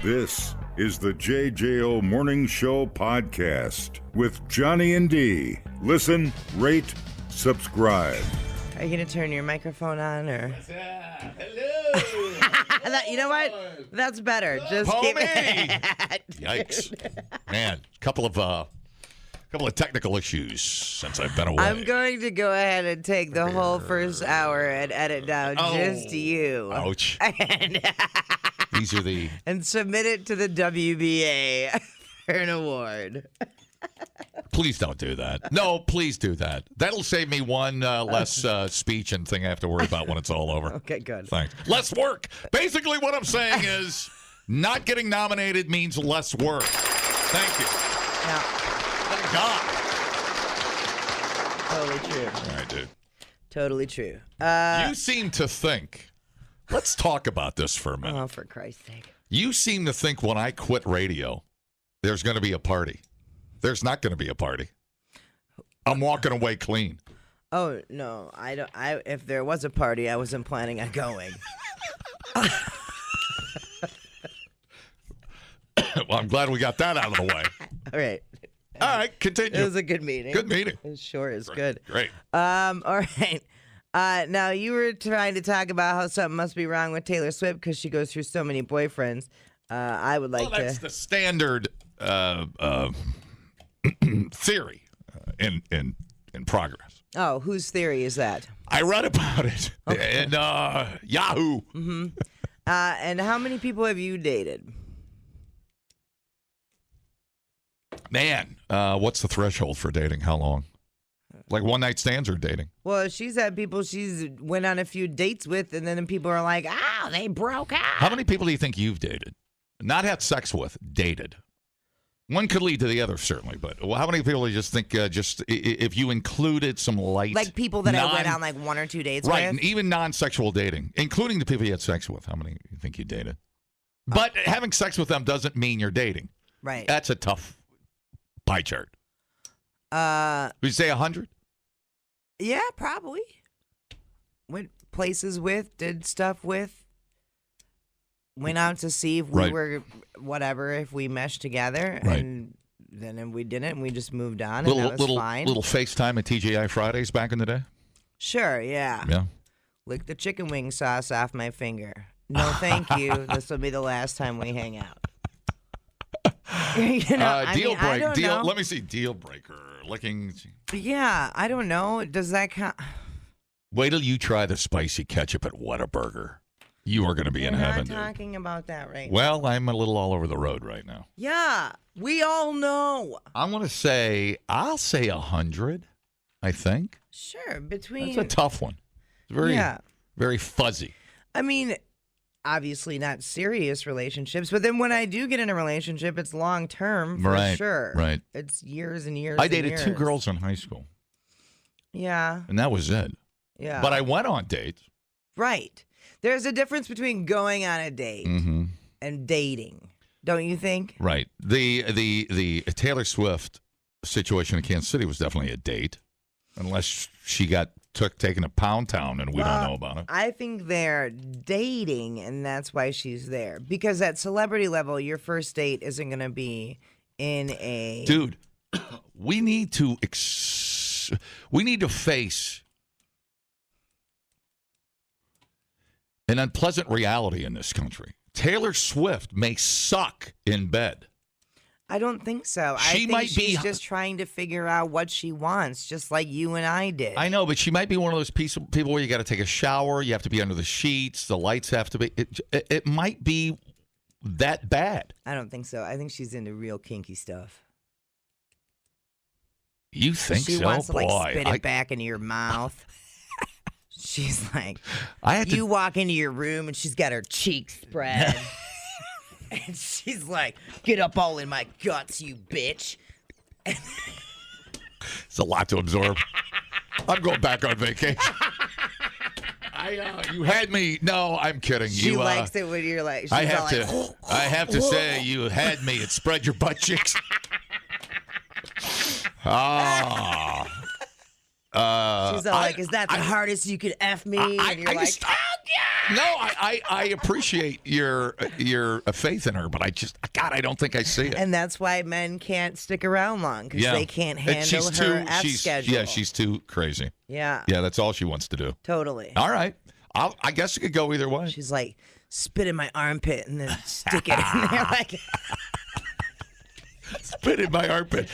This is the JJO Morning Show podcast with Johnny and D. Listen, rate, subscribe. Are you going to turn your microphone on or? Hello. You know what? That's better. Just keep it. Yikes. Man, couple of technical issues since I've been away. I'm going to go ahead and take the whole first hour and edit down just you. Ouch. These are the... And submit it to the WBA for an award. Please don't do that. No, please do that. That'll save me one less speech and thing I have to worry about when it's all over. Okay, good. Thanks. Less work. Basically what I'm saying is not getting nominated means less work. Thank you. No. Thank God. Totally true. All right, dude. Totally true. You seem to think... Let's talk about this for a minute. Oh, for Christ's sake. You seem to think when I quit radio, there's going to be a party. There's not going to be a party. I'm walking away clean. Oh, no. If there was a party, I wasn't planning on going. Well, I'm glad we got that out of the way. All right. All right, continue. It was a good meeting. Good meeting. It sure is good. Great. All right. Now, you were trying to talk about how something must be wrong with Taylor Swfit because she goes through so many boyfriends. I would like that's the standard theory in progress. Oh, whose theory is that? I read about it in Yahoo. Mm-hmm. And how many people have you dated? Man, what's the threshold for dating? How long? Like one night stands or dating? Well, she's had people she's went on a few dates with, and then people are like, they broke up. How many people do you think you've dated? Not had sex with, dated. One could lead to the other, certainly, but how many people do you just think, just if you included some light... Like people that I went on like one or two dates with? Right, and even non-sexual dating, including the people you had sex with. How many do you think you dated? But having sex with them doesn't mean you're dating. Right. That's a tough pie chart. Would you say 100? Yeah, probably. Went places with, did stuff with. Went out to see if we were, whatever, if we meshed together. Right. And then if we didn't, we just moved on, and that was fine. Little FaceTime at TGI Fridays back in the day? Sure, yeah. Yeah. Lick the chicken wing sauce off my finger. No, thank you. This will be the last time we hang out. Deal breaker. Know. Let me see. Deal breaker. Licking. Yeah, I don't know. Does that count? Wait till you try the spicy ketchup at Whataburger. You are going to be in heaven. We're not talking about that right now. Well, I'm a little all over the road right now. Yeah, we all know. I'm going to say, I'll say 100, I think. Sure, between... That's a tough one. It's very fuzzy. I mean... Obviously not serious relationships, but then when I do get in a relationship, it's long term for sure. Right. It's years and years. I dated 2 girls in high school. Yeah. And that was it. Yeah. But I went on dates. Right. There's a difference between going on a date and dating, don't you think? Right. The Taylor Swift situation in Kansas City was definitely a date, unless she got taken to Pound Town and we don't know about it. I think they're dating, and that's why she's there. Because at celebrity level, your first date isn't going to be in a... Dude, we need to face an unpleasant reality in this country. Taylor Swift may suck in bed. I don't think so. I think she's just trying to figure out what she wants, just like you and I did. I know, but she might be one of those people where you got to take a shower, you have to be under the sheets, the lights have to be... It might be that bad. I don't think so. I think she's into real kinky stuff. You think so? She wants to Boy, spit it back into your mouth. She's like... You walk into your room and she's got her cheeks spread. And she's like, get up all in my guts, you bitch. It's a lot to absorb. I'm going back on vacation. You had me. No, I'm kidding. She likes it when you're like, she's I have to say, you had me. It spread your butt cheeks. She's all like, is that the hardest you could F me? And you're like, oh, yeah. No, I appreciate your faith in her, but I don't think I see it. And that's why men can't stick around long, because they can't handle her F schedule. Yeah, she's too crazy. Yeah. Yeah, that's all she wants to do. Totally. All right. I guess it could go either way. She's like, spit in my armpit and then stick it in there. Like, spit in my armpit.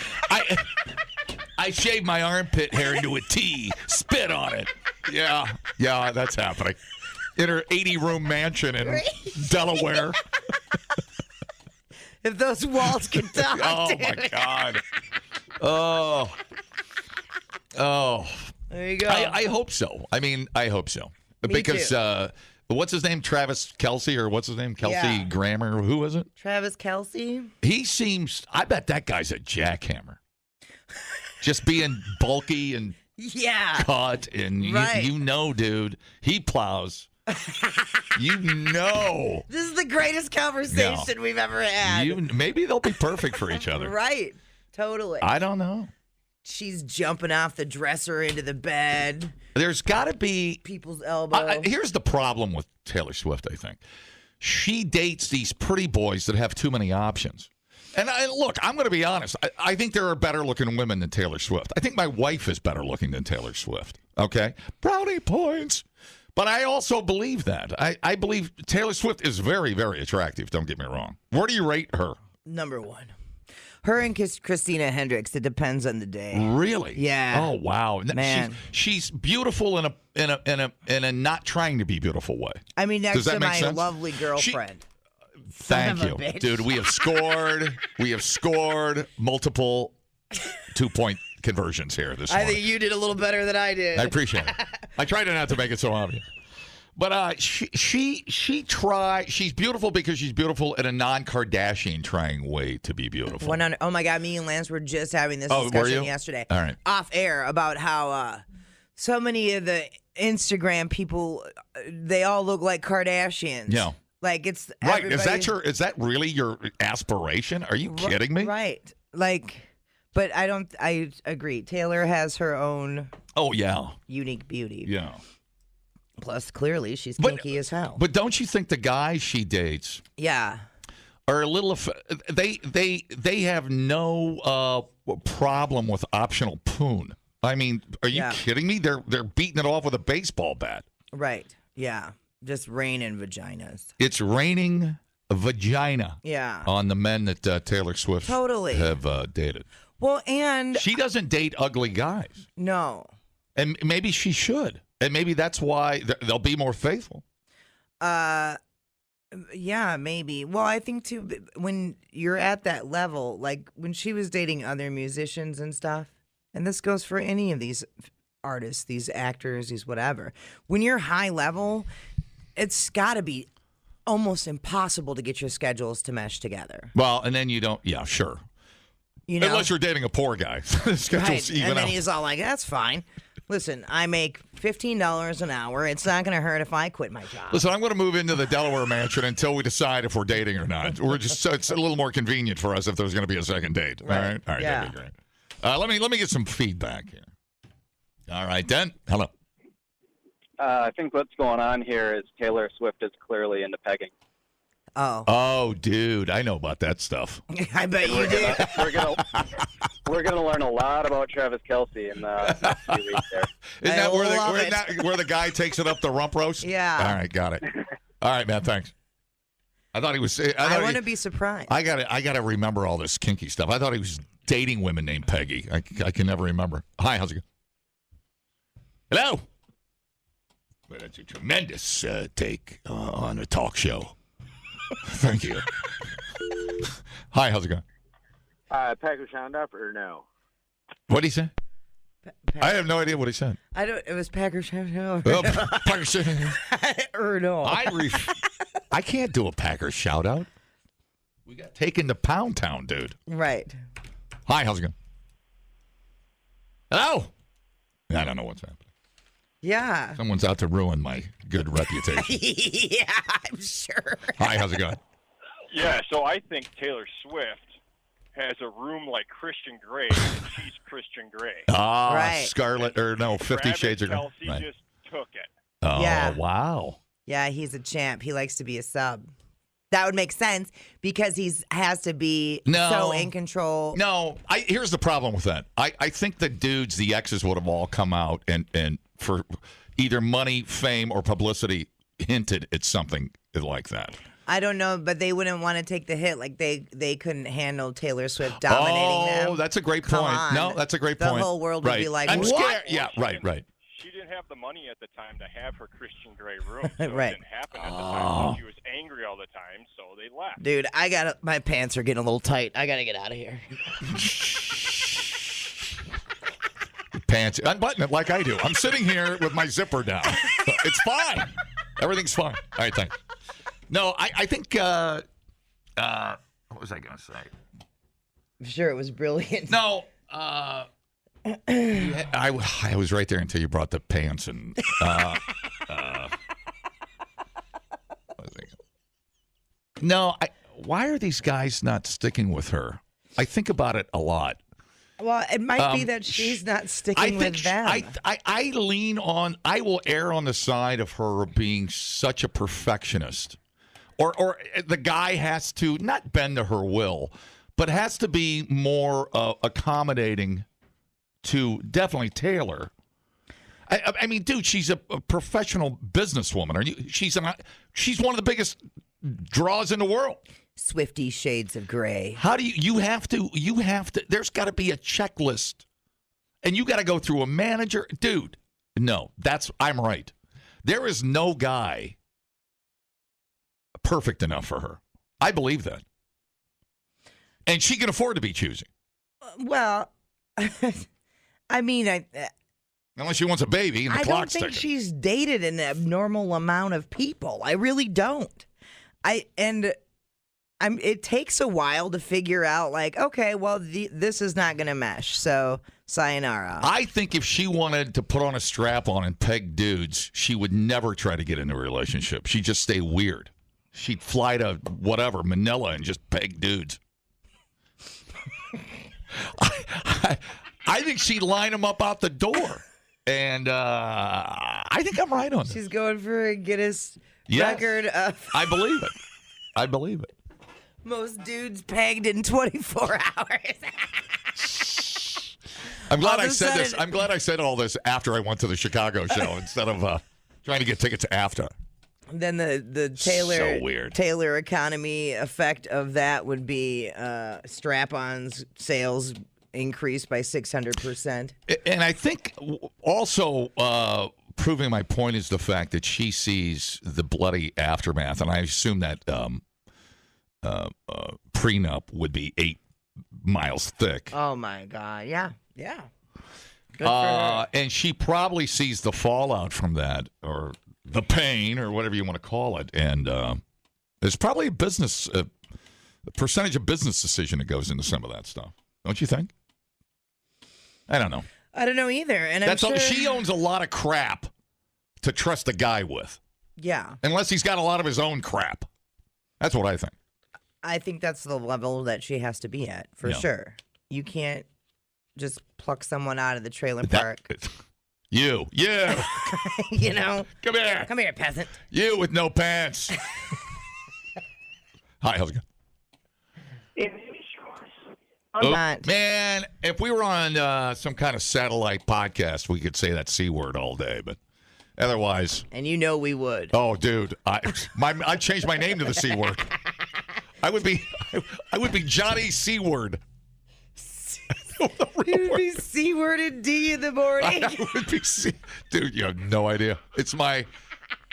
I shave my armpit hair into a T. Spit on it. Yeah, that's happening. In her 80-room mansion in Delaware. If those walls could talk. Oh, my God. Oh. There you go. I hope so. I hope so. Me because too. What's his name? Travis Kelce, or what's his name? Kelsey Grammer. Who is it? Travis Kelce. He seems, I bet that guy's a jackhammer. Just being bulky and cut. And you know, dude, he plows. You know. This is the greatest conversation we've ever had. Maybe they'll be perfect for each other. Right. Totally. I don't know. She's jumping off the dresser into the bed. There's got to be people's elbow. Here's the problem with Taylor Swift, I think. She dates these pretty boys that have too many options. And look, I'm going to be honest. I think there are better looking women than Taylor Swift. I think my wife is better looking than Taylor Swift. Okay? Brownie points. But I also believe that. I believe Taylor Swift is very, very attractive. Don't get me wrong. Where do you rate her? Number one. Her and Christina Hendricks. It depends on the day. Really? Yeah. Oh wow, man. She's beautiful in a not trying to be beautiful way. I mean, next to my sense? lovely girlfriend. Thank you, dude. We have scored. Multiple 2-point conversions here this morning. I think you did a little better than I did. I appreciate it. I tried not to make it so obvious. But she tried. She's beautiful because she's beautiful in a non-Kardashian trying way to be beautiful. 100. Oh my God, me and Lance were just having this discussion yesterday. All right. Off air about how so many of the Instagram people, they all look like Kardashians. Yeah. Like it's right. Is that really your aspiration? Are you kidding me? Right. Like, but I agree. Taylor has her own. Oh yeah. Unique beauty. Yeah. Plus, clearly, she's kinky as hell. But don't you think the guys she dates are a little... They have no problem with optional poon. I mean, are you kidding me? They're beating it off with a baseball bat. Right. Yeah. Just raining vaginas. It's raining vagina on the men that Taylor Swift have dated. Well, and... She doesn't date ugly guys. No. And maybe she should. And maybe that's why they'll be more faithful. Yeah, maybe. Well, I think, too, when you're at that level, like when she was dating other musicians and stuff, and this goes for any of these artists, these actors, these whatever, when you're high level, it's got to be almost impossible to get your schedules to mesh together. Well, and then you don't, sure. You know? Unless you're dating a poor guy. Right. And then he's all like, that's fine. Listen, I make $15 an hour. It's not going to hurt if I quit my job. Listen, I'm going to move into the Delaware mansion until we decide if we're dating or not. It's a little more convenient for us if there's going to be a second date. Right. All right, yeah. That'd be great. Let me get some feedback here. All right, then. Hello. I think what's going on here is Taylor Swift is clearly into pegging. Oh, dude, I know about that stuff. I bet you do. We're gonna learn a lot about Travis Kelce in the next few weeks there. Isn't that where the guy takes it up the rump roast? Yeah. All right, got it. All right, man, thanks. I thought he was. I wouldn't be surprised. I gotta remember all this kinky stuff. I thought he was dating women named Peggy. I can never remember. Hi, how's it going? Hello. Well, that's a tremendous take on a talk show. Thank you. Hi, how's it going? Packer sound up or no? What did he say? I have no idea what he said. It was Packer shout-out. Packer shout-out. Or no. I can't do a Packer shout-out. We got taken to Pound Town, dude. Right. Hi, how's it going? Hello? I don't know what's happening. Yeah. Someone's out to ruin my good reputation. Yeah, I'm sure. Hi, how's it going? Yeah, so I think Taylor Swift has a room like Christian Grey, and she's Christian Grey. Right. Scarlet, or no, 50 Shades of Grey. Kelsey just took it. Oh, wow. Yeah, he's a champ. He likes to be a sub. That would make sense because has to be so in control. No, here's the problem with that. I think the dudes, the exes, would have all come out and for either money, fame, or publicity hinted at something like that. I don't know, but they wouldn't want to take the hit. Like they couldn't handle Taylor Swift dominating them. Oh, that's a great point. On. No, that's a great point. The whole world would be like, I'm what? scared. Yeah, right. She didn't have the money at the time to have her Christian Grey room. So Right. It didn't happen at the time. So she was angry all the time, so they left. Dude, my pants are getting a little tight. I got to get out of here. Pants. Unbutton it like I do. I'm sitting here with my zipper down. It's fine. Everything's fine. All right, thanks. No, I think, what was I going to say? I'm sure it was brilliant. No, I was right there until you brought the pants and. No, why are these guys not sticking with her? I think about it a lot. Well, it might be that she's not sticking with them. I lean on. I will err on the side of her being such a perfectionist, or the guy has to not bend to her will, but has to be more accommodating to definitely Taylor. I mean, dude, she's a professional businesswoman. She's one of the biggest draws in the world. Swiftie shades of gray. How do you have to, there's got to be a checklist. And you got to go through a manager. Dude, no, I'm right. There is no guy perfect enough for her. I believe that. And she can afford to be choosy. Well, I mean, unless she wants a baby and the clock's ticking. I don't think she's dated an abnormal amount of people. I really don't. It takes a while to figure out, like, okay, well, this is not going to mesh, so sayonara. I think if she wanted to put on a strap-on and peg dudes, she would never try to get into a relationship. She'd just stay weird. She'd fly to whatever, Manila, and just peg dudes. I think she'd line them up out the door. And I think I'm right on this. She's going for a Guinness record of... I believe it. Most dudes pegged in 24 hours. I'm glad I said this. I'm glad I said all this after I went to the Chicago show instead of trying to get tickets after. Then the Taylor economy effect of that would be strap-ons sales increased by 600%. And I think also proving my point is the fact that she sees the bloody aftermath, and I assume that prenup would be 8 miles thick. Oh my God! Yeah. Good for her. And she probably sees the fallout from that, or the pain, or whatever you want to call it. And there's probably a percentage of business decision that goes into some of that stuff. Don't you think? I don't know. I don't know either. And that's all, she owns a lot of crap to trust a guy with. Yeah. Unless he's got a lot of his own crap. That's what I think. I think that's the level that she has to be at, for sure. You can't just pluck someone out of the trailer park. You. You know? Come here. Come here, peasant. You with no pants. Hi, how's it going? I'm not. Man, if we were on some kind of satellite podcast, we could say that C word all day, but otherwise. And you know we would. Oh, dude. I'd change my name to the C word. I would be Johnny C word. You would be C worded D in the morning. I would be C. Dude, you have no idea. It's my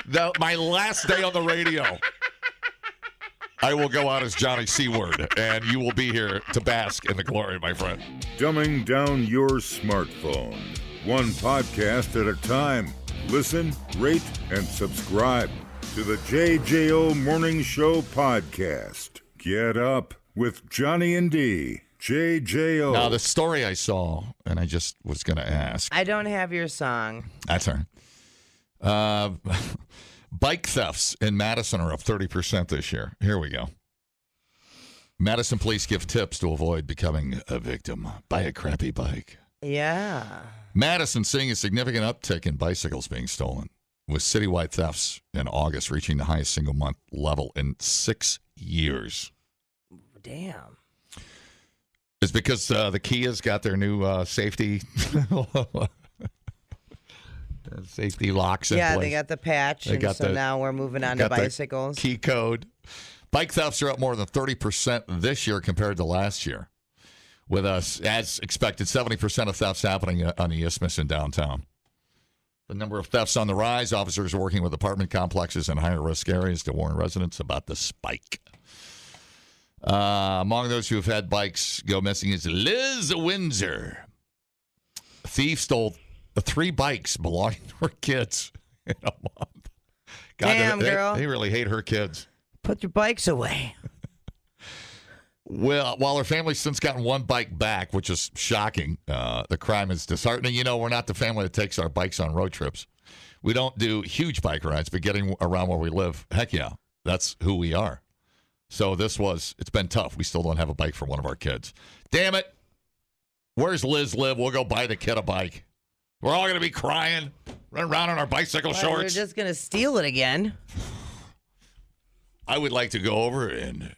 last day on the radio. I will go out as Johnny C-Word, and you will be here to bask in the glory, my friend. Dumbing down your smartphone. One podcast at a time. Listen, rate, and subscribe to the JJO Morning Show podcast. Get up with Johnny and D. JJO. Now, the story I saw, and I just was going to ask. I don't have your song. That's all right. Bike thefts in Madison are up 30% this year. Here we go. Madison police give tips to avoid becoming a victim. Buy a crappy bike. Yeah. Madison seeing a significant uptick in bicycles being stolen. with citywide thefts in August reaching the highest single-month level in 6 years. Damn. It's because the Kias got their new safety safety locks in place. Yeah, they got the patch, now we're moving on to bicycles. Key code. Bike thefts are up more than 30% this year compared to last year. With us, as expected, 70% of thefts happening on the Isthmus in downtown. The number of thefts on the rise. Officers are working with apartment complexes in higher-risk areas to warn residents about the spike. Among those who have had bikes go missing is Liz Windsor. A thief stole 3 bikes belonging to her kids in a month. God, damn, girl. They really hate her kids. Put your bikes away. Well, while her family's since gotten 1 bike back, which is shocking, the crime is disheartening. You know, we're not the family that takes our bikes on road trips. We don't do huge bike rides, but getting around where we live, heck yeah, that's who we are. So it's been tough. We still don't have a bike for one of our kids. Damn it. Where's Liz live? We'll go buy the kid a bike. We're all going to be crying, running around in our bicycle shorts. We're just going to steal it again. I would like to go over and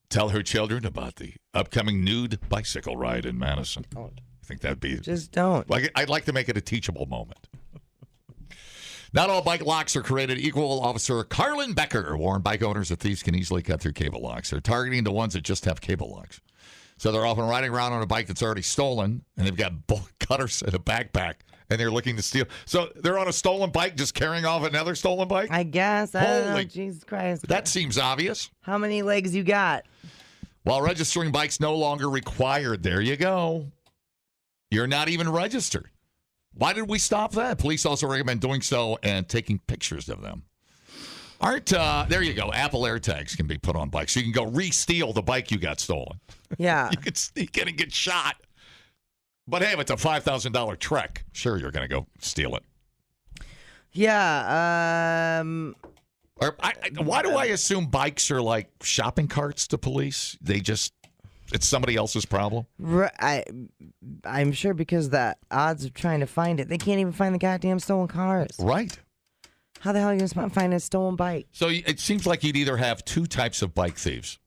tell her children about the upcoming nude bicycle ride in Madison. I think that'd be... Just don't. I'd like to make it a teachable moment. Not all bike locks are created equal. Officer Carlin Becker warned bike owners that thieves can easily cut through cable locks. They're targeting the ones that just have cable locks. So they're often riding around on a bike that's already stolen, and they've got bolt cutters and a backpack, and they're looking to steal. So they're on a stolen bike just carrying off another stolen bike? I guess. I don't know. Jesus Christ. That seems obvious. How many legs you got? While registering bikes no longer required, there you go. You're not even registered. Why did we stop that? Police also recommend doing so and taking pictures of them. There you go. Apple AirTags can be put on bikes. So you can go re-steal the bike you got stolen. Yeah. You can sneak in and get shot. But hey, if it's a $5,000 trek, sure, you're going to go steal it. Yeah. Why do I assume bikes are like shopping carts to police? It's somebody else's problem? I'm sure because the odds of trying to find it, they can't even find the goddamn stolen cars. Right. How the hell are you going to find a stolen bike? So it seems like you'd either have 2 types of bike thieves.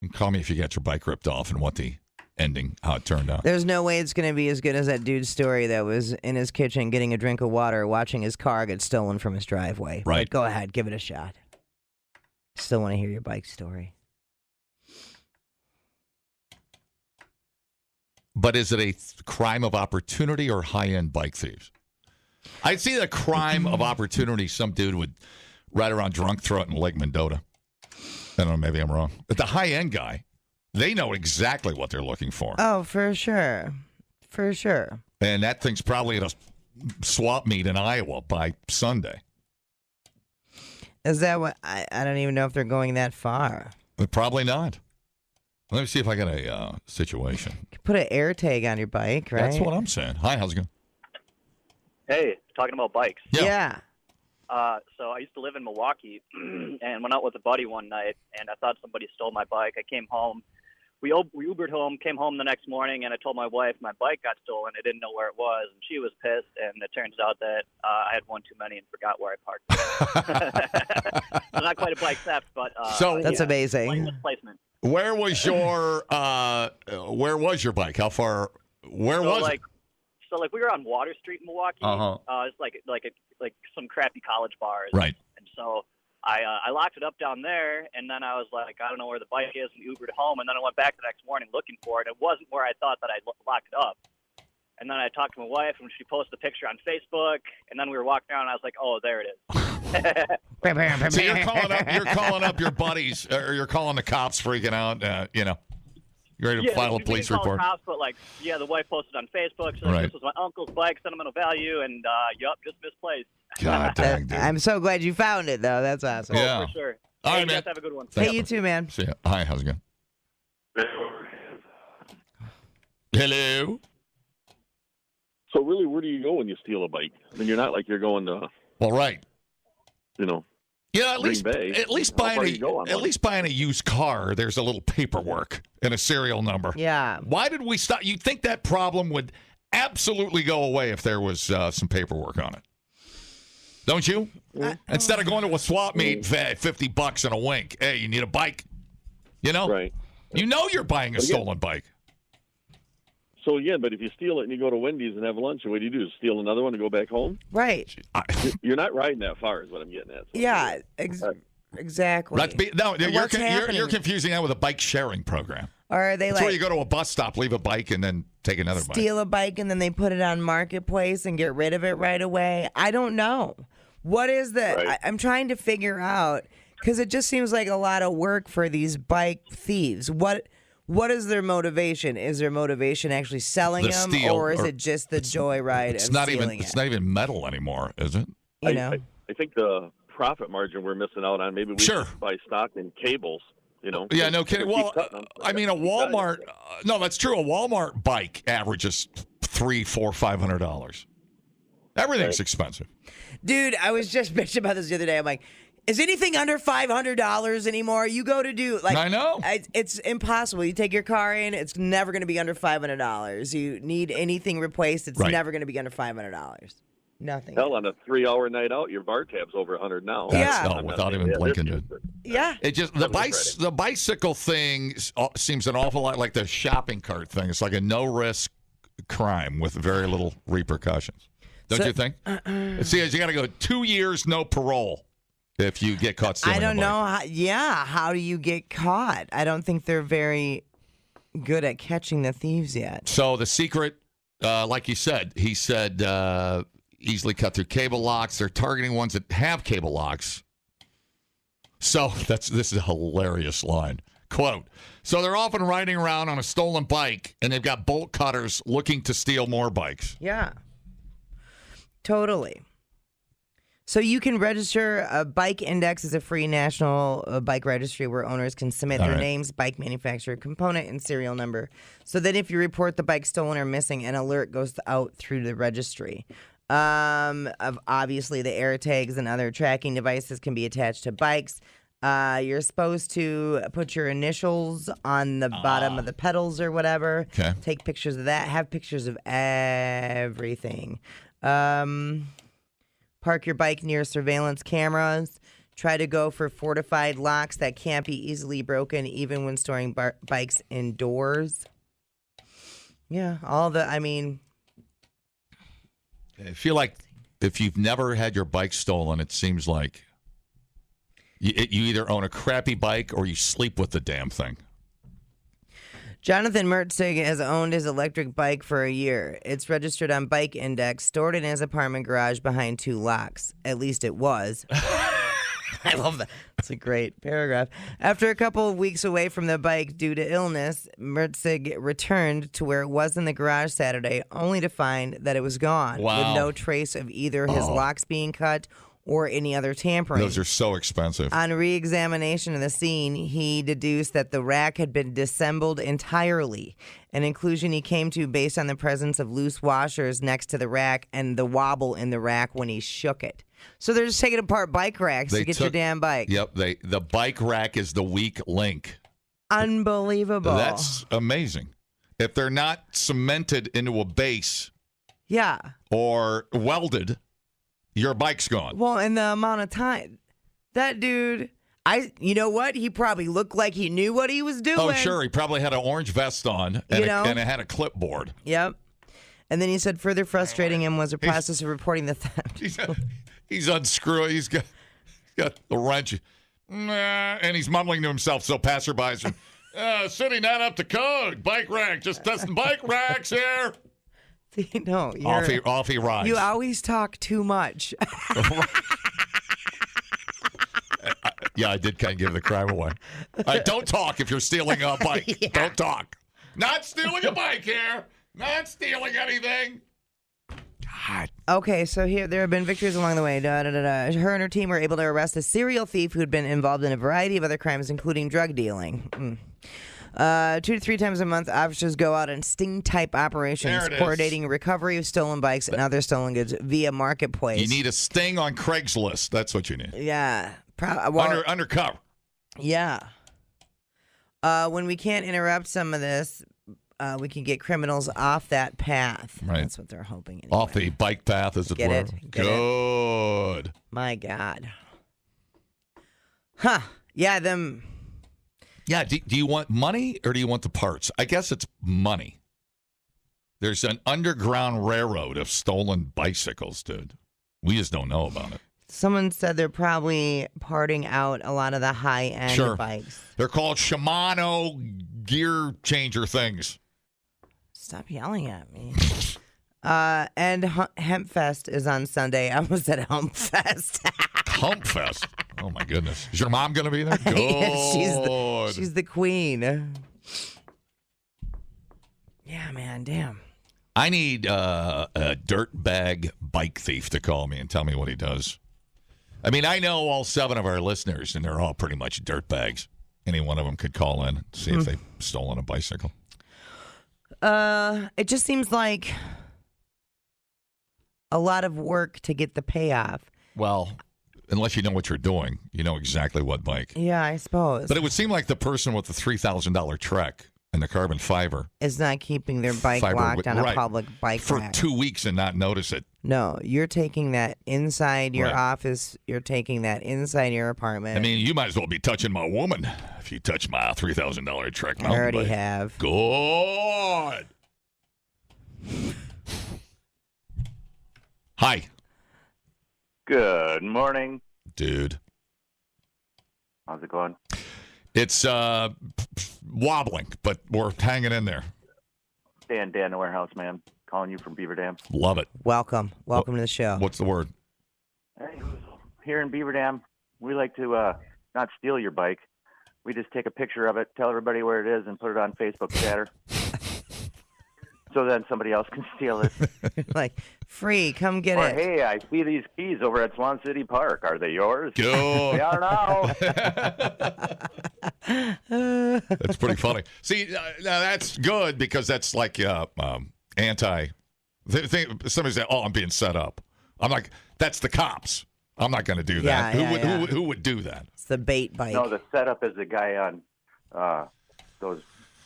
And call me if you got your bike ripped off and what the ending, how it turned out. There's no way it's going to be as good as that dude's story that was in his kitchen getting a drink of water, watching his car get stolen from his driveway. Right. But go ahead, give it a shot. Still want to hear your bike story. But is it a crime of opportunity or high-end bike thieves? I'd see the crime of opportunity. Some dude would ride around drunk, throw it in Lake Mendota. I don't know, maybe I'm wrong. But the high-end guy, they know exactly what they're looking for. Oh, for sure. For sure. And that thing's probably at a swap meet in Iowa by Sunday. Is that what? I don't even know if they're going that far. Probably not. Let me see if I got a situation. You could put an air tag on your bike, right? That's what I'm saying. Hi, how's it going? Hey, talking about bikes. Yeah. So I used to live in Milwaukee and went out with a buddy one night, and I thought somebody stole my bike. I came home. We Ubered home, came home the next morning, and I told my wife my bike got stolen. I didn't know where it was, and she was pissed, and it turns out that I had one too many and forgot where I parked. So not quite a bike theft, but that's amazing. Misplacement. Where was your bike? How far? Where was it? So we were on Water Street in Milwaukee. It's like some crappy college bars. Right. And so I locked it up down there, and then I was like, I don't know where the bike is, and Ubered home, and then I went back the next morning looking for it. It wasn't where I thought that I locked it up. And then I talked to my wife, and she posted a picture on Facebook, and then we were walking around, and I was like, oh, there it is. So you're calling up your buddies, or you're calling the cops, freaking out. You're ready to file a police report. Cops, but the wife posted on Facebook. So right. This was my uncle's bike, sentimental value, and just misplaced. God dang, dude. I'm so glad you found it, though. That's awesome. Yeah, for sure. All right, you man. guys have a good one. Hey, you too, man. See ya. Hi, how's it going? Hello. So really, where do you go when you steal a bike? I mean, you're not like you're going to. Well, right. Yeah, at least buying a used car, there's a little paperwork and a serial number. Yeah. Why did we stop? You'd think that problem would absolutely go away if there was some paperwork on it. Don't you? Instead of going to a swap meet, $50 and a wink. Hey, you need a bike. You know? Right. You know you're buying a stolen bike. So, again, but if you steal it and you go to Wendy's and have lunch, what do? Steal another one and go back home? Right. You're not riding that far is what I'm getting at. So Yeah, exactly. You're confusing that with a bike sharing program. Or are they That's where you go to a bus stop, leave a bike, and then take another bike. Steal a bike and then they put it on Marketplace and get rid of it right away? I don't know. What is the... Right. I'm trying to figure out, because it just seems like a lot of work for these bike thieves. What is their motivation? Is their motivation actually selling them, or is it just the joyride of stealing it? It's not even metal anymore, is it? I think the profit margin we're missing out on, maybe we should buy stock in cables. Yeah, no kidding. Well, I mean, a Walmart. No, that's true. A Walmart bike averages $300, $400, $500. Everything's expensive. Dude, I was just bitching about this the other day. I'm like, is anything under $500 anymore? You go to do I know it's impossible. You take your car in, it's never going to be under $500. You need anything replaced, it's never going to be under $500. Nothing. Hell, on a 3-hour night out, your bar tab's over 100 now. Without even blinking it. Yeah. It just the bicycle thing seems an awful lot like the shopping cart thing. It's like a no risk crime with very little repercussions. Don't you think? See, you got to go 2 years, no parole if you get caught stealing. I don't know. How do you get caught? I don't think they're very good at catching the thieves yet. So the secret, like you said, he said. Easily cut through cable locks. They're targeting ones that have cable locks. So this is a hilarious line. Quote, so they're often riding around on a stolen bike and they've got bolt cutters looking to steal more bikes. Yeah. Totally. So you can register. A Bike Index is a free national bike registry where owners can submit their names, bike manufacturer, component, and serial number. So that if you report the bike stolen or missing, an alert goes out through the registry. Obviously, the air tags and other tracking devices can be attached to bikes. You're supposed to put your initials on the bottom of the pedals or whatever. Okay. Take pictures of that. Have pictures of everything. Park your bike near surveillance cameras. Try to go for fortified locks that can't be easily broken, even when storing bikes indoors. Yeah, I feel like if you've never had your bike stolen, it seems like you either own a crappy bike or you sleep with the damn thing. Jonathan Mertzig has owned his electric bike for a year. It's registered on Bike Index, stored in his apartment garage behind 2 locks. At least it was. I love that. It's a great paragraph. After a couple of weeks away from the bike due to illness, Mertzig returned to where it was in the garage Saturday, only to find that it was gone, with no trace of either his locks being cut or any other tampering. Those are so expensive. On re-examination of the scene, he deduced that the rack had been disassembled entirely, an conclusion he came to based on the presence of loose washers next to the rack and the wobble in the rack when he shook it. So they're just taking apart bike racks to get your damn bike. Yep, the bike rack is the weak link. Unbelievable. That's amazing. If they're not cemented into a base or welded, your bike's gone. Well, in the amount of time, that dude, you know what? He probably looked like he knew what he was doing. Oh, sure. He probably had an orange vest on and it had a clipboard. Yep. And then he said further frustrating him was the process of reporting the theft. He's unscrewing. He's got the wrench. And he's mumbling to himself so passerbys are, city not up to code. Bike rack. Just testing bike racks here. See, no, off he rides. You always talk too much. Yeah, I did kind of give the crime away. Don't talk if you're stealing a bike. Yeah. Don't talk. Not stealing a bike here. Not stealing anything. God. Okay, so there have been victories along the way. Her and her team were able to arrest a serial thief who had been involved in a variety of other crimes, including drug dealing. 2 to 3 times a month, officers go out on sting-type operations, coordinating recovery of stolen bikes and other stolen goods via Marketplace. You need a sting on Craigslist. That's what you need. Yeah. Undercover. Yeah. When we can't interrupt some of this, we can get criminals off that path. Right. That's what they're hoping. Anyway. Off the bike path, as it Get were. it? Get Good. it? My God. Huh. Yeah, them. Yeah, do you want money or do you want the parts? I guess it's money. There's an underground railroad of stolen bicycles, dude. We just don't know about it. Someone said they're probably parting out a lot of the high-end bikes. They're called Shimano gear changer things. Stop yelling at me. And Hempfest is on Sunday. I was at Humpfest. Humpfest? Oh, my goodness. Is your mom going to be there? Good. Yeah, she's the queen. Yeah, man, damn. I need a dirtbag bike thief to call me and tell me what he does. I mean, I know all 7 of our listeners, and they're all pretty much dirtbags. Any one of them could call in and see if they've stolen a bicycle. It just seems like a lot of work to get the payoff. Well, unless you know what you're doing, you know exactly what bike. Yeah, I suppose. But it would seem like the person with the $3,000 Trek and the carbon fiber is not keeping their bike locked on a public bike for rack. 2 weeks and not notice it. No, you're taking that inside your office. You're taking that inside your apartment. I mean, you might as well be touching my woman if you touch my $3,000 Trek mountain I already bike. have. Good. Hi. Good morning. Dude. How's it going? It's wobbling, but we're hanging in there. Dan the warehouse man, calling you from Beaver Dam. Love it. Welcome to the show. What's the word? Hey, here in Beaver Dam, we like to not steal your bike. We just take a picture of it, tell everybody where it is, and put it on Facebook chatter. So then somebody else can steal it. Like, free, come get or, it. hey, I see these keys over at Swan City Park. Are they yours? Good. They are now. That's pretty funny. See, now that's good because that's like anti. Somebody said, "Oh, I'm being set up." I'm like, "That's the cops. I'm not going to do that." Who would do that? It's the bait bike. No, the setup is the guy on those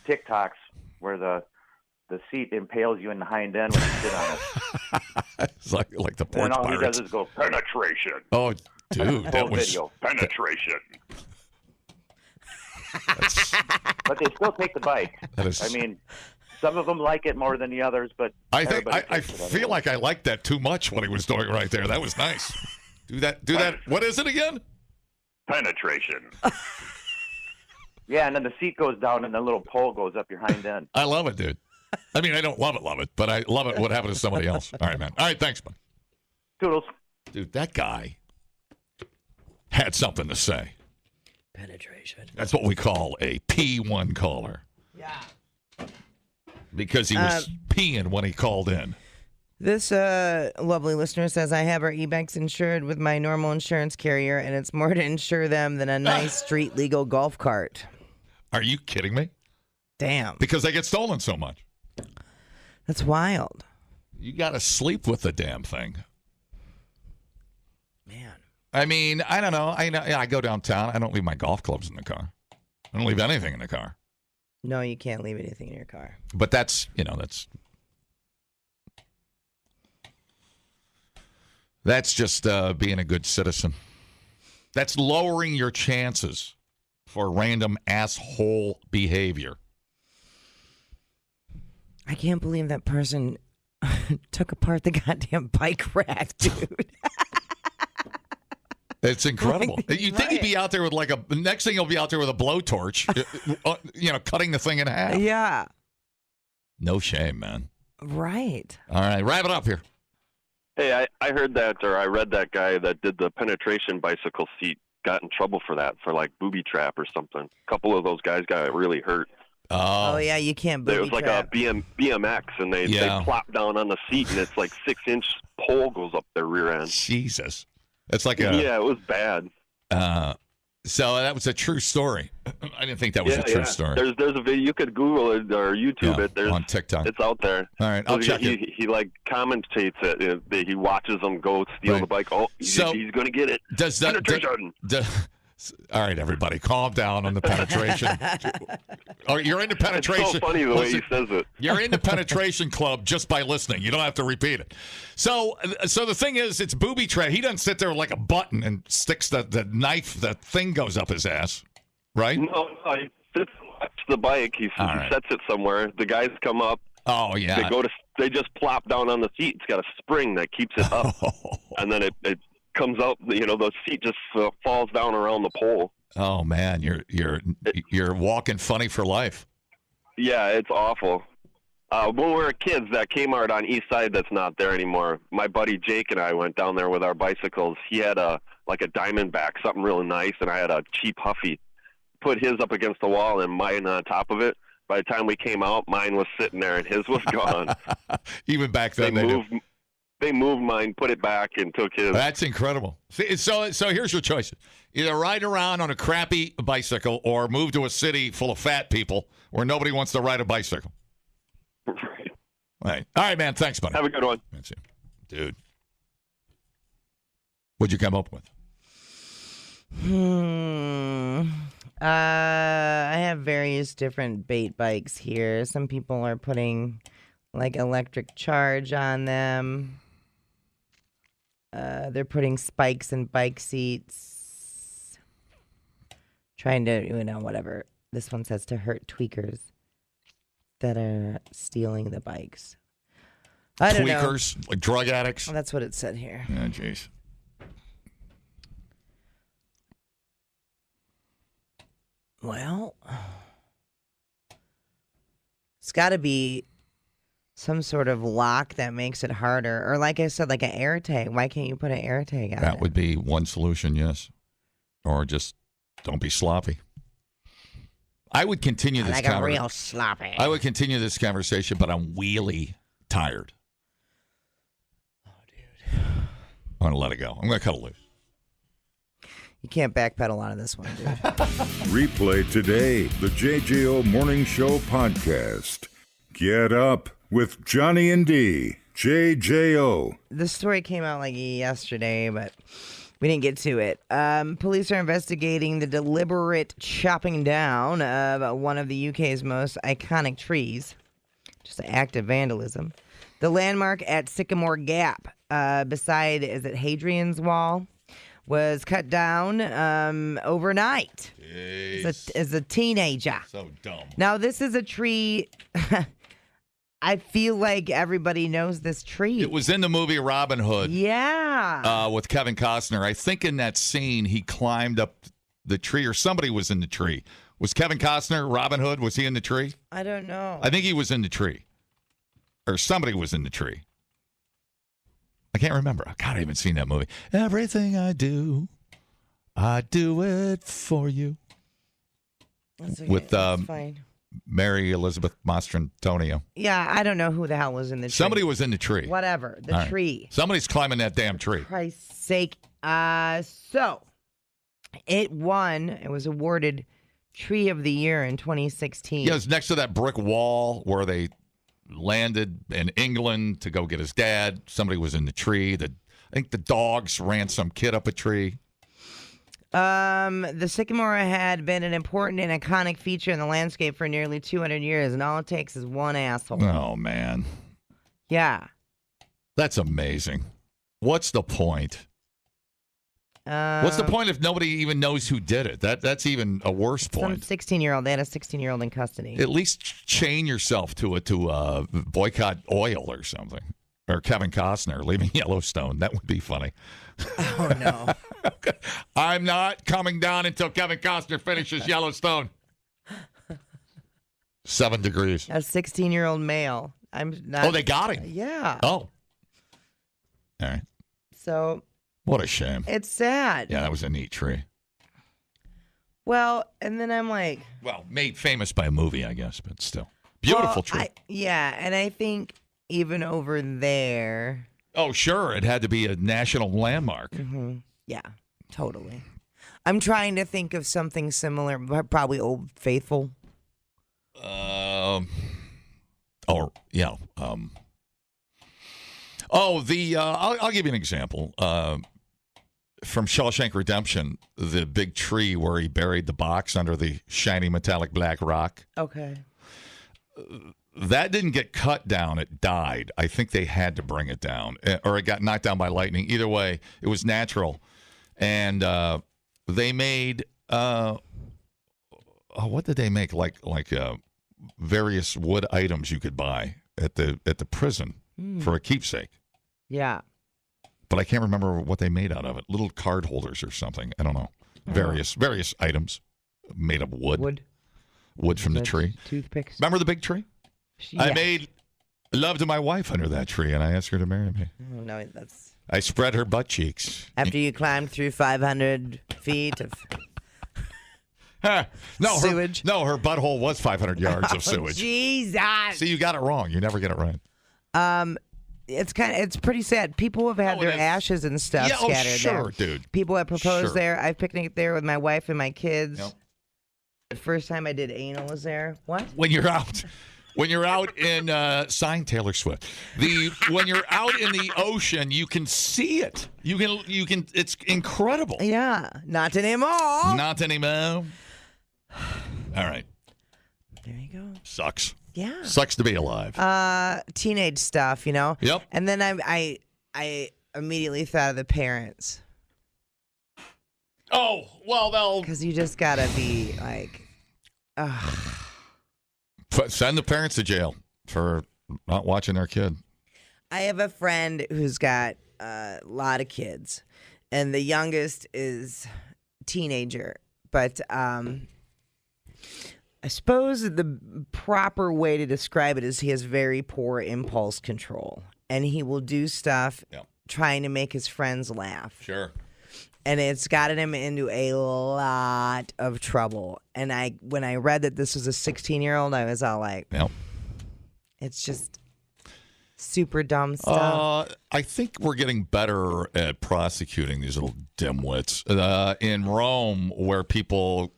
TikToks where the seat impales you in the hind end when you sit on it. It's like the porch and all pirates. he does is go, penetration. Oh, dude, that was video. Penetration. But they still take the bike. I mean, some of them like it more than the others, but I feel like I liked that too much what he was doing right there. That was nice. Do that. What is it again? Penetration. Yeah, and then the seat goes down and the little pole goes up your hind end. I love it, dude. I mean, I don't love it, but I love it what happened to somebody else. All right, man. All right, thanks, man. Toodles. Dude, that guy had something to say. Penetration. That's what we call a P1 caller. Yeah. Because he was peeing when he called in. This lovely listener says, I have our e-bikes insured with my normal insurance carrier, and it's more to insure them than a nice street legal golf cart. Are you kidding me? Damn. Because they get stolen so much. That's wild. You got to sleep with the damn thing. Man. I mean, I don't know. I go downtown. I don't leave my golf clubs in the car. I don't leave anything in the car. No, you can't leave anything in your car. But that's just being a good citizen. That's lowering your chances for random asshole behavior. I can't believe that person took apart the goddamn bike rack, dude. It's incredible. You think he'd be out there with next thing he'll be out there with a blowtorch, cutting the thing in half. Yeah. No shame, man. Right. All right, wrap it up here. Hey, I heard that, or I read that guy that did the penetration bicycle seat got in trouble for that, for like booby trap or something. A couple of those guys got really hurt. Oh yeah, you can't booby trap. It was like a BMX, and they plop down on the seat, and it's like 6-inch pole goes up their rear end. Jesus. It's like it was bad. So that was a true story. I didn't think that was a true story. There's a video. You could Google it or YouTube it. There's on TikTok. It's out there. All right, I'll check it. He like commentates it. He watches them go steal the bike. Oh, he's going to get it. All right, everybody, calm down on the penetration. Oh, you're into penetration. It's so funny the way he says it. You're in the penetration club just by listening. You don't have to repeat it. So the thing is, it's booby trap. He doesn't sit there like a button and sticks the knife. The thing goes up his ass, right? No, he sits and watches the bike. He sets it somewhere. The guys come up. Oh yeah. They just plop down on the seat. It's got a spring that keeps it up, and then it comes out. The seat just falls down around the pole. Oh man, you're walking funny for life. Yeah, it's awful. When we were kids, that Kmart on East Side that's not there anymore. My buddy Jake and I went down there with our bicycles. He had a Diamondback, something really nice, and I had a cheap Huffy. Put his up against the wall and mine on top of it. By the time we came out, mine was sitting there and his was gone. Even back then, they moved mine, put it back, and took his. That's incredible. So here's your choices. Either ride around on a crappy bicycle or move to a city full of fat people where nobody wants to ride a bicycle. Right. All right, man. Thanks, buddy. Have a good one. That's it. Dude. What'd you come up with? I have various different bait bikes here. Some people are putting electric charge on them. They're putting spikes in bike seats. Trying to, whatever. This one says to hurt tweakers that are stealing the bikes. I don't know. Tweakers? Like drug addicts? That's what it said here. Oh, jeez. Well, it's got to be some sort of lock that makes it harder. Or like I said, like an air tag. Why can't you put an air tag on it? That would be one solution, yes. Or just don't be sloppy. I would continue this conversation. Like a real sloppy. I would continue this conversation, but I'm really tired. Oh, dude. I'm going to let it go. I'm going to cut it loose. You can't backpedal out of this one, dude. Replay today the JJO Morning Show podcast. Get up with Johnny and D. JJO. The story came out yesterday, but we didn't get to it. Police are investigating the deliberate chopping down of one of the UK's most iconic trees. Just an act of vandalism. The landmark at Sycamore Gap, beside, is it Hadrian's Wall, was cut down overnight as a teenager. So dumb. Now, this is a tree. I feel like everybody knows this tree. It was in the movie Robin Hood. Yeah. With Kevin Costner. I think in that scene, he climbed up the tree, or somebody was in the tree. Was Kevin Costner, Robin Hood, was he in the tree? I don't know. I think he was in the tree. Or somebody was in the tree. I can't remember. God, I haven't seen that movie. Everything I do it for you. That's okay. With That's fine. Mary Elizabeth Mastrantonio. Yeah, I don't know who the hell was in the tree. Somebody was in the tree. Whatever. The tree. Somebody's climbing that damn tree. For Christ's sake. So, it won. It was awarded Tree of the Year in 2016. Yeah, it was next to that brick wall where they landed in England to go get his dad. Somebody was in the tree. I think the dogs ran some kid up a tree. The sycamore had been an important and iconic feature in the landscape for nearly 200 years, and all it takes is one asshole. Oh, man. Yeah. That's amazing. What's the point? What's the point if nobody even knows who did it? That's even a worse point. Some 16-year-old. They had a 16-year-old in custody. At least chain yourself to boycott oil or something. Or Kevin Costner leaving Yellowstone. That would be funny. Oh, no. I'm not coming down until Kevin Costner finishes Yellowstone. 7 degrees. A 16-year-old male. I'm not. Oh, they got him? Yeah. Oh. All right. So. What a shame. It's sad. Yeah, that was a neat tree. Well, and then I'm like. Well, made famous by a movie, I guess, but still. Beautiful tree. Yeah, and I think even over there. Oh, sure. It had to be a national landmark. Mm-hmm. Yeah, totally. I'm trying to think of something similar, probably Old Faithful. I'll give you an example. from Shawshank Redemption, the big tree where he buried the box under the shiny metallic black rock. Okay. That didn't get cut down. It died. I think they had to bring it down, or it got knocked down by lightning. Either way, it was natural. And they made, what did they make? Like various wood items you could buy at the prison for a keepsake. Yeah. But I can't remember what they made out of it. Little card holders or something. I don't know. Various items made of wood. Wood from the tree. Toothpicks. Remember the big tree? Yeah. I made love to my wife under that tree, and I asked her to marry me. Oh, no, that's... I spread her butt cheeks. After you climbed through 500 feet of sewage? Her butthole was 500 yards of sewage. Jesus. See, you got it wrong. You never get it right. It's pretty sad. People have had their ashes and stuff scattered there. Dude. People have proposed there. I've picnicked there with my wife and my kids. Yep. The first time I did anal was there. What? When you're out in sign Taylor Swift. When you're out in the ocean, you can see it. You can. It's incredible. Yeah. Not anymore. Not anymore. All right. There you go. Sucks. Yeah. Sucks to be alive. Teenage stuff, you know. Yep. And then I immediately thought of the parents. Oh, well, they'll... Because you just got to be like... Send the parents to jail for not watching their kid. I have a friend who's got a lot of kids, and the youngest is teenager. But I suppose the proper way to describe it is he has very poor impulse control, and he will do stuff trying to make his friends laugh. Sure. And it's gotten him into a lot of trouble. And when I read that this was a 16-year-old, I was all like, it's just super dumb stuff. I think we're getting better at prosecuting these little dimwits. In Rome, where people...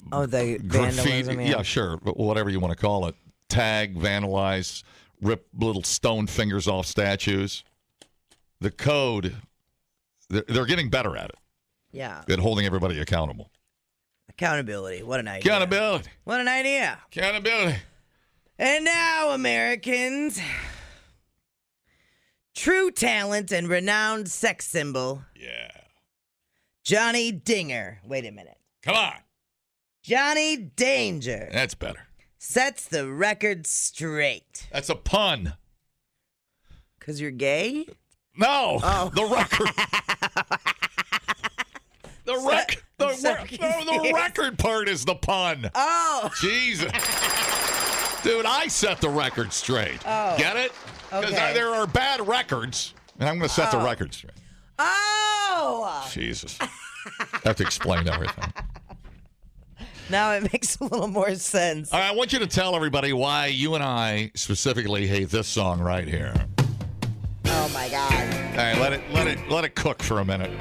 the vandalism. Yeah, sure. Whatever you want to call it. Tag, vandalize, rip little stone fingers off statues. The code, they're getting better at it. Yeah. At holding everybody accountable. Accountability. What an idea. Accountability. What an idea. Accountability. And now, Americans, true talent and renowned sex symbol. Yeah. Johnny Dinger. Wait a minute. Come on. Johnny Danger. That's better. Sets the record straight. That's a pun. 'Cause you're gay? No. Oh. The record. The record part is the pun. Oh. Jesus. Dude, I set the record straight. Oh. Get it? Because there are bad records, and I'm going to set the record straight. Oh. Jesus. I have to explain everything. Now it makes a little more sense. All right, I want you to tell everybody why you and I specifically hate this song right here. Oh my God. All right, let it cook for a minute.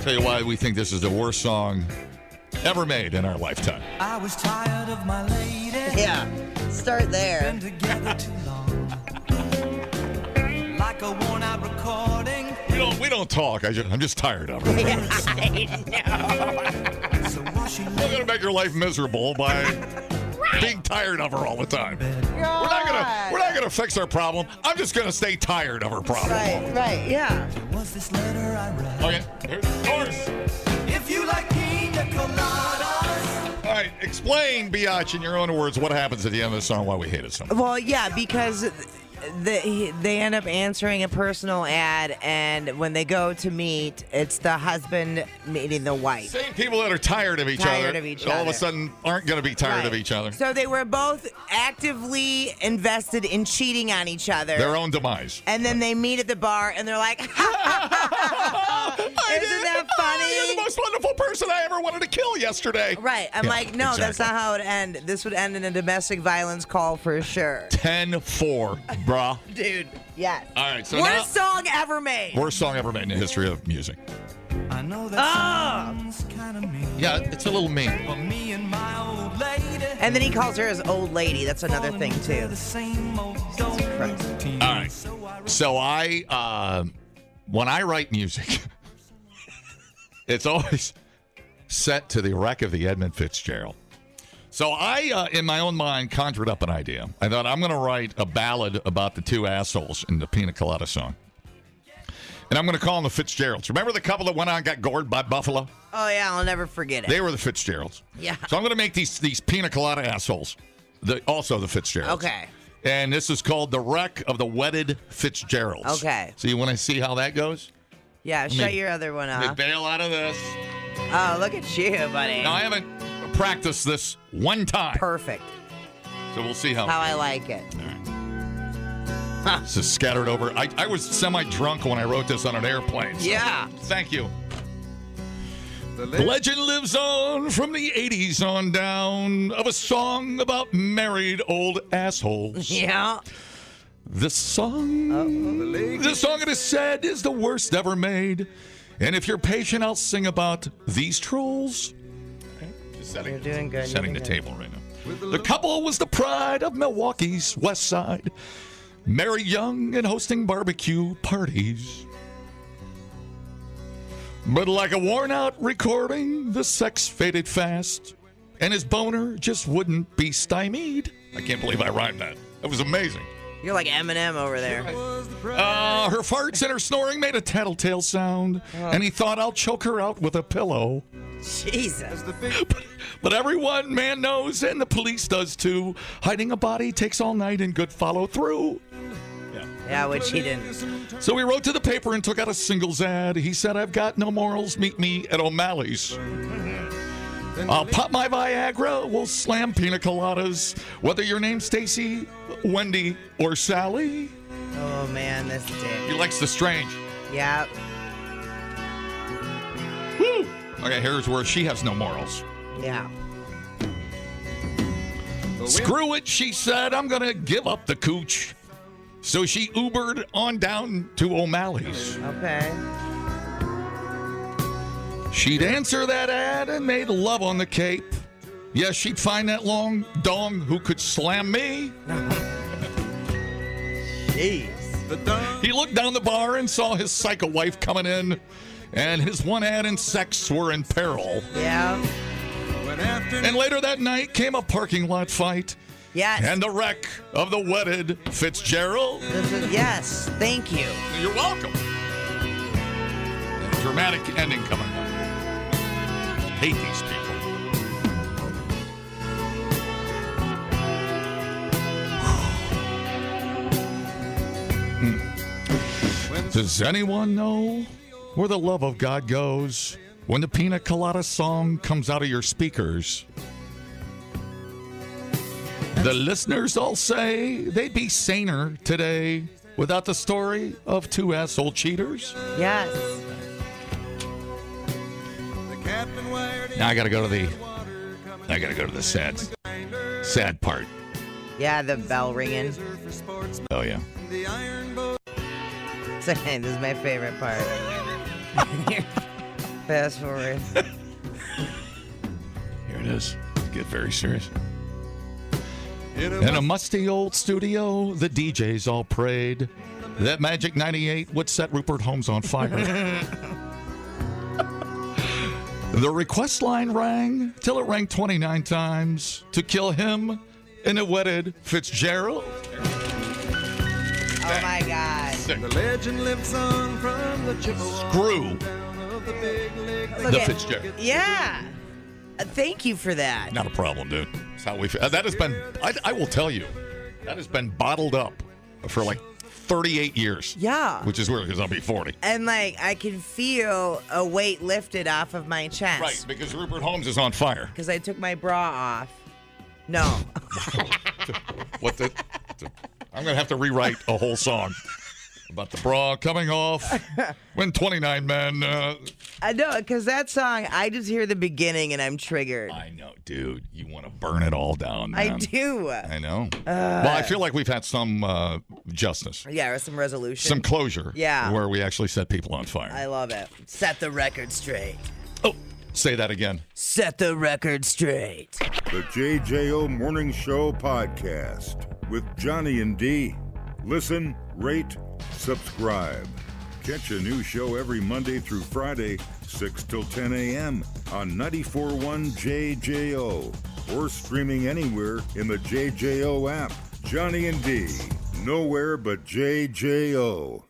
Tell you why we think this is the worst song ever made in our lifetime. I was tired of my lady. Yeah, start there. Been together too long. Like a worn-out recording. We don't talk. I'm just tired of her. Yeah, I know. So why she We're gonna make her life miserable by being tired of her all the time. We're not gonna fix our problem. I'm just gonna stay tired of her problem. Right, yeah. was this letter I read? Okay, here's the chorus. If you like pina coladas. All right, explain, Biatch, in your own words, what happens at the end of the song, why we hate it so much. Well, yeah, because they end up answering a personal ad, and when they go to meet, it's the husband meeting the wife. Same people that are tired of each other. All of a sudden aren't going to be tired of each other. So they were both actively invested in cheating on each other. Their own demise. And then they meet at the bar, and they're like, isn't that funny? You're the most wonderful person I ever wanted to kill yesterday. Right. I'm like, no, that's not how it would end. This would end in a domestic violence call for sure. 10-4, brah. Dude, yes. All right, so Worst song ever made. Worst song ever made in the history of music. I Yeah, it's a little mean. And then he calls her his old lady. That's another thing, too. Christ. All right. So when I write music, it's always set to the wreck of the Edmund Fitzgerald. So I, in my own mind, conjured up an idea. I thought I'm going to write a ballad about the two assholes in the Pina Colada song. And I'm going to call them the Fitzgeralds. Remember the couple that went on and got gored by buffalo? Oh, yeah, I'll never forget it. They were the Fitzgeralds. Yeah. So I'm going to make these Pina Colada assholes also the Fitzgeralds. Okay. And this is called The Wreck of the Wedded Fitzgeralds. Okay. So you want to see how that goes? Yeah, shut your other one Let me off. bail out of this. Oh, look at you, buddy. Now, I haven't practiced this one time. Perfect. So we'll see how I like it. This is scattered over. I was semi-drunk when I wrote this on an airplane. So Yeah. Thank you. The legend lives on from the 80s on down of a song about married old assholes. Yeah. This song, it is said, is the worst ever made. And if you're patient, I'll sing about these trolls. Just setting, You're doing good. setting the table right now. The couple was the pride of Milwaukee's West Side. Married young and hosting barbecue parties. But like a worn-out recording, the sex faded fast. And his boner just wouldn't be stymied. I can't believe I rhymed that. That was amazing. You're like Eminem over there. Her farts and her snoring made a tattletale sound, and he thought, I'll choke her out with a pillow. Jesus. But everyone, man, knows, and the police does too. Hiding a body takes all night and good follow-through. Yeah, which he didn't. So he wrote to the paper and took out a singles ad. He said, I've got no morals, meet me at O'Malley's. I'll pop my Viagra, we'll slam pina coladas, whether your name's Stacy, Wendy, or Sally. Oh, man, this dick. He likes the strange. Yeah. Woo! Okay, here's where she has no morals. Yeah. Screw it, she said, I'm going to give up the cooch. So she Ubered on down to O'Malley's. Okay. She'd answer that ad and made love on the Cape. Yes, she'd find that long dong who could slam me. Jeez. He looked down the bar and saw his psycho wife coming in, and his one ad and sex were in peril. Yeah. And later that night came a parking lot fight. Yes. And the wreck of the wedded Fitzgerald. Yes. Thank you. You're welcome. Dramatic ending coming up. Hate these people. Does anyone know where the love of God goes when the Pina Colada song comes out of your speakers? The listeners all say they'd be saner today without the story of two asshole cheaters. Yes. Now I gotta go to the sad part. Yeah, the bell ringing. Oh yeah. This is my favorite part. Fast forward. Here it is. Get very serious. In a musty old studio, the DJs all prayed that Magic 98 would set Rupert Holmes on fire. The request line rang till it rang 29 times to kill him and a wedded Fitzgerald. Oh my God. The legend lives on from the Chippewa. Screw the Fitzgerald. Yeah. Thank you for that. Not a problem, dude. That's how we feel. That has been, I will tell you, that has been bottled up for like 38 years. Yeah. Which is weird because I'll be 40. And like, I can feel a weight lifted off of my chest. Right, because Rupert Holmes is on fire. Because I took my bra off. No. What the? I'm going to have to rewrite a whole song. About the bra coming off when 29 men. I know, because that song, I just hear the beginning and I'm triggered. I know, dude. You want to burn it all down, man. I do. I know. Well, I feel like we've had some justice. Yeah, or some resolution. Some closure. Yeah. Where we actually set people on fire. I love it. Set the record straight. Oh, say that again. Set the record straight. The JJO Morning Show podcast with Johnny and D. Listen, rate, subscribe. Catch a new show every Monday through Friday, 6 till 10 a.m. on 94.1 JJO or streaming anywhere in the JJO app. Johnny and D, nowhere but JJO.